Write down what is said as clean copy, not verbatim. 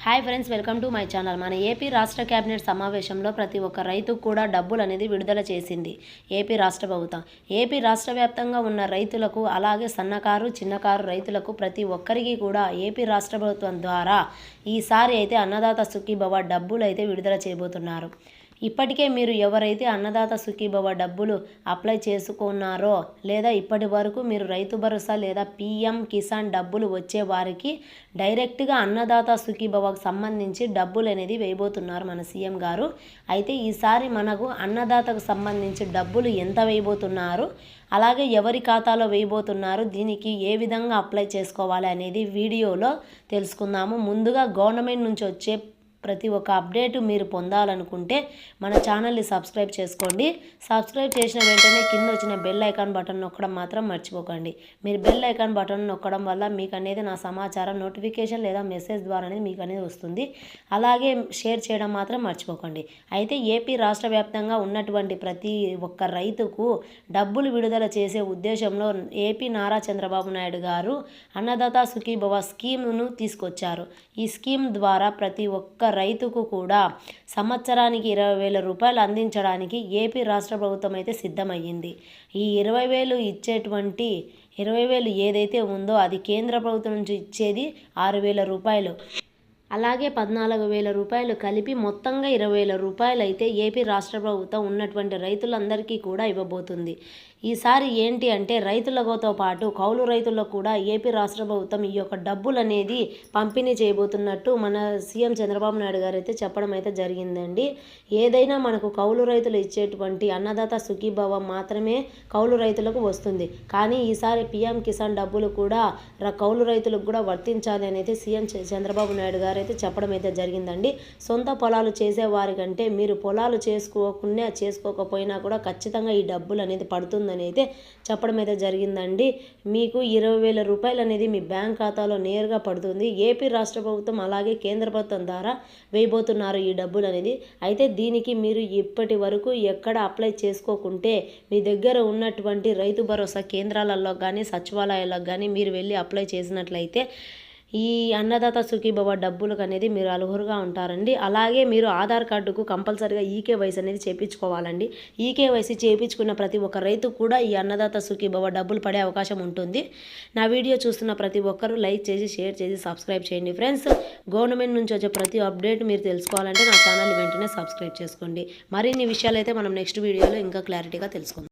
Hi friends, welcome to my channel. మన AP రాష్ట్ర cabinet సమావేశంలో ప్రతి ఒక్క రైతుకు కూడా డబ్బులు అనేది విడుదల చేసింది ఏపీ రాష్ట్ర ప్రభుత్వం. ఏపీ రాష్ట్ర వ్యాప్తంగా ఉన్న రైతులకు, అలాగే సన్నకారు చిన్నకారు రైతులకు ప్రతి ఒక్కరికి కూడా ఏపీ రాష్ట్ర ప్రభుత్వం ద్వారా ఈసారి అయితే అన్నదాత సుఖీభవ డబ్బులు అయితే విడుదల చేయబోతున్నారు. ఇప్పటికే మీరు ఎవరైతే అన్నదాత సుఖీభవ డబ్బులు అప్లై చేసుకున్నారో, లేదా ఇప్పటి వరకు మీరు రైతు భరోసా లేదా పీఎం కిసాన్ డబ్బులు వచ్చే వారికి డైరెక్ట్గా అన్నదాత సుఖీభవకు సంబంధించి డబ్బులు అనేది వేయబోతున్నారు మన సీఎం గారు. అయితే ఈసారి మనకు అన్నదాతకు సంబంధించి డబ్బులు ఎంత వేయబోతున్నారు, అలాగే ఎవరి ఖాతాలో వేయబోతున్నారు, దీనికి ఏ విధంగా అప్లై చేసుకోవాలి అనేది వీడియోలో తెలుసుకుందాము. ముందుగా గవర్నమెంట్ నుంచి వచ్చే ప్రతి ఒక్క అప్డేట్ మీరు పొందాలనుకుంటే మన ఛానల్ని సబ్స్క్రైబ్ చేసుకోండి. సబ్స్క్రైబ్ చేసిన వెంటనే కింద వచ్చిన బెల్ ఐకాన్ బటన్ నొక్కడం మాత్రం మర్చిపోకండి. మీరు బెల్ ఐకాన్ బటన్ నొక్కడం వల్ల మీకు అనేది నా సమాచారం నోటిఫికేషన్ లేదా మెసేజ్ ద్వారా అనేది మీకు అనేది వస్తుంది. అలాగే షేర్ చేయడం మాత్రం మర్చిపోకండి. అయితే ఏపీ రాష్ట్ర వ్యాప్తంగా ఉన్నటువంటి ప్రతి ఒక్క రైతుకు డబ్బులు విడుదల చేసే ఉద్దేశంలో ఏపీ నారా చంద్రబాబు నాయుడు గారు అన్నదాత సుఖీభవ స్కీమ్ను తీసుకొచ్చారు. ఈ స్కీమ్ ద్వారా ప్రతి ఒక్క రైతుకు కూడా సంవత్సరానికి 20,000 రూపాయలు అందించడానికి ఏపీ రాష్ట్ర ప్రభుత్వం అయితే సిద్ధమయ్యింది. ఈ 20,000 ఇచ్చేటువంటి 20,000 ఏదైతే ఉందో అది కేంద్ర ప్రభుత్వం నుంచి ఇచ్చేది 6,000 రూపాయలు. అలాగే 14,000 రూపాయలు కలిపి మొత్తంగా 20,000 రూపాయలు అయితే ఏపీ రాష్ట్ర ప్రభుత్వం ఉన్నటువంటి రైతులందరికీ కూడా ఇవ్వబోతుంది. ఈసారి ఏంటి అంటే రైతులతో పాటు కౌలు రైతులకు కూడా ఏపీ రాష్ట్ర ప్రభుత్వం ఈ యొక్క డబ్బులు అనేది పంపిణీ చేయబోతున్నట్టు మన సీఎం చంద్రబాబు నాయుడు గారు అయితే చెప్పడం అయితే జరిగిందండి. ఏదైనా మనకు కౌలు రైతులు ఇచ్చేటువంటి అన్నదాత సుఖీభవ మాత్రమే కౌలు రైతులకు వస్తుంది. కానీ ఈసారి పీఎం కిసాన్ డబ్బులు కూడా కౌలు రైతులకు కూడా వర్తించాలి అనేది సీఎం చంద్రబాబు నాయుడు గారు అయితే చెప్పడం అయితే జరిగిందండి. సొంత పొలాలు చేసేవారి కంటే మీరు పొలాలు చేసుకోకపోయినా కూడా ఖచ్చితంగా ఈ డబ్బులు అనేది పడుతుందని అయితే చెప్పడం అయితే జరిగిందండి. మీకు 20,000 రూపాయలు అనేది మీ బ్యాంక్ ఖాతాలో నేరుగా పడుతుంది. ఏపీ రాష్ట్ర ప్రభుత్వం అలాగే కేంద్ర ప్రభుత్వం ద్వారా వేయబోతున్నారు ఈ డబ్బులు అనేది. అయితే దీనికి మీరు ఇప్పటి వరకు ఎక్కడ అప్లై చేసుకోకుంటే మీ దగ్గర ఉన్నటువంటి రైతు భరోసా కేంద్రాలలో కానీ సచివాలయాలకు కానీ మీరు వెళ్ళి అప్లై చేసినట్లయితే ఈ అన్నదాత సుఖీభవ డబ్బులకు అనేది మీరు అర్హులుగా ఉంటారండి. అలాగే మీరు ఆధార్ కార్డుకు కంపల్సరీగా ఈకేవైసీ అనేది చేయించుకోవాలండి. ఈకేవైసీ చేయించుకున్న ప్రతి ఒక్క రైతు కూడా ఈ అన్నదాత సుఖీభవ డబ్బులు పడే అవకాశం ఉంటుంది. నా వీడియో చూస్తున్న ప్రతి ఒక్కరూ లైక్ చేసి, షేర్ చేసి, సబ్స్క్రైబ్ చేయండి ఫ్రెండ్స్. గవర్నమెంట్ నుంచి వచ్చే ప్రతి అప్డేట్ మీరు తెలుసుకోవాలంటే నా ఛానల్ వెంటనే సబ్స్క్రైబ్ చేసుకోండి. మరిన్ని విషయాలు అయితే మనం నెక్స్ట్ వీడియోలో ఇంకా క్లారిటీగా తెలుసుకుందాం.